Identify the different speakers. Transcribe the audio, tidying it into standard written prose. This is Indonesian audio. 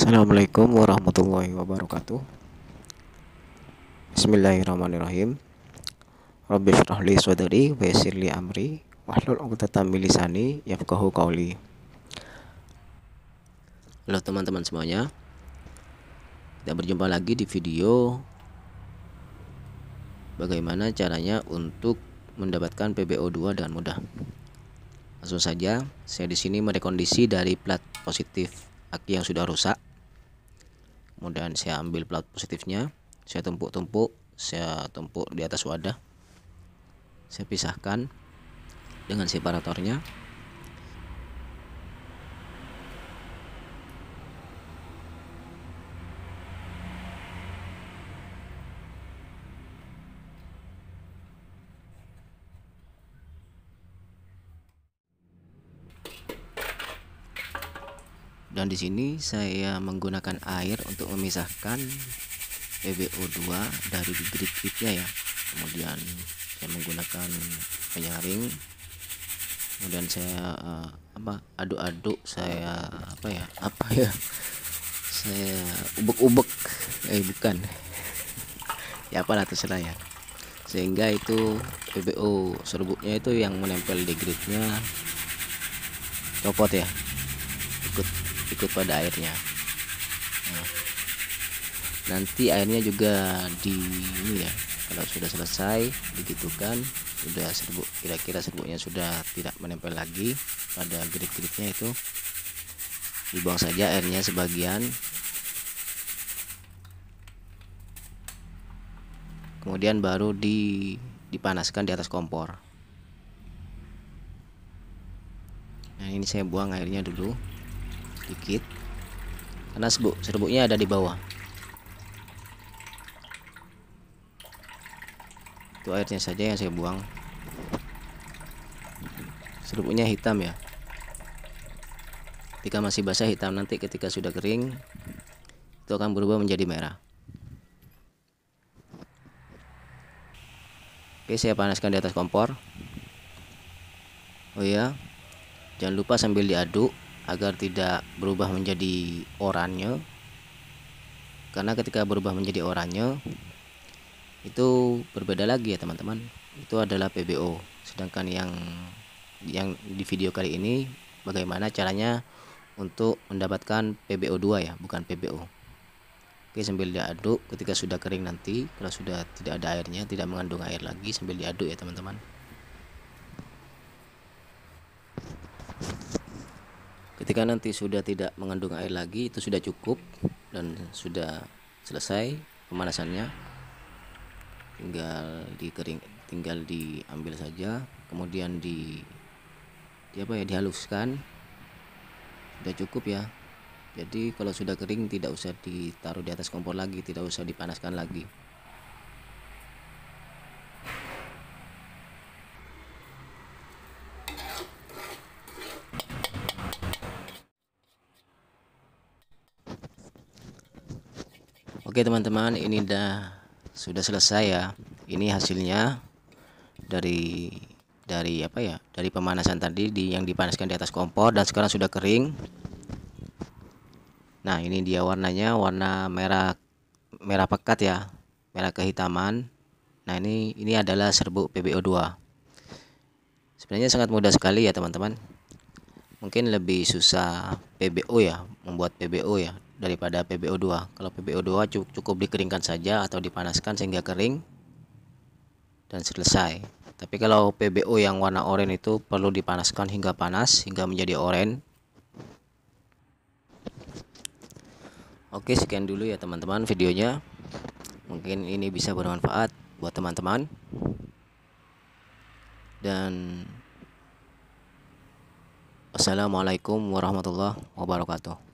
Speaker 1: Assalamualaikum warahmatullahi wabarakatuh. Bismillahirrahmanirrahim. Rabbi shrah li sadri wa yassir li amri wahlul 'uqdatam min lisani yafqahu qawli. Halo teman-teman semuanya. Kita berjumpa lagi di video bagaimana caranya untuk mendapatkan PbO2 dengan mudah. Langsung saja, saya di sini merekondisi dari plat positif aki yang sudah rusak. Kemudian saya ambil plat positifnya, saya tumpuk di atas wadah. Saya pisahkan dengan separatornya. Dan di sini saya menggunakan air untuk memisahkan PbO2 dari grid-gridnya ya. Kemudian saya menggunakan penyaring. Kemudian saya aduk-aduk, saya saya ubek-ubek, bukan ya, apalah terserah ya, sehingga itu PbO serbuknya itu yang menempel di gridnya copot ya, ikut pada airnya. Nah, nanti airnya juga ini ya, kalau sudah selesai digitukan, sudah kira-kira serbuknya sudah tidak menempel lagi pada grid-gridnya, itu dibuang saja airnya sebagian. Kemudian baru dipanaskan di atas kompor. Nah, ini saya buang airnya dulu sedikit karena serbuknya ada di bawah. Itu airnya saja yang saya buang. Serbuknya hitam ya. Ketika masih basah hitam, nanti ketika sudah kering itu akan berubah menjadi merah. Oke, saya panaskan di atas kompor. Oh ya, jangan lupa sambil diaduk agar tidak berubah menjadi oranye, karena ketika berubah menjadi oranye itu berbeda lagi ya teman-teman, itu adalah PbO. Sedangkan yang di video kali ini bagaimana caranya untuk mendapatkan PbO2 ya, bukan PbO. Oke, sambil diaduk, ketika sudah kering nanti, kalau sudah tidak ada airnya, tidak mengandung air lagi, sambil diaduk ya teman-teman. Ketika nanti sudah tidak mengandung air lagi, itu sudah cukup dan sudah selesai pemanasannya. Tinggal diambil saja, kemudian dihaluskan. Sudah cukup ya. Jadi kalau sudah kering tidak usah ditaruh di atas kompor lagi, tidak usah dipanaskan lagi. Oke teman-teman, ini sudah selesai ya. Ini hasilnya dari pemanasan tadi, yang dipanaskan di atas kompor, dan sekarang sudah kering. Nah, ini dia warnanya, warna merah pekat ya, merah kehitaman. Nah, ini adalah serbuk PbO2. Sebenarnya sangat mudah sekali ya teman-teman. Mungkin lebih susah PbO ya, membuat PbO ya, daripada PbO2. Kalau PbO2 cukup dikeringkan saja atau dipanaskan sehingga kering dan selesai. Tapi kalau PbO yang warna oranye itu perlu dipanaskan hingga panas, hingga menjadi oranye. Oke, sekian dulu ya teman-teman videonya. Mungkin ini bisa bermanfaat buat teman-teman. Dan Assalamualaikum warahmatullahi wabarakatuh.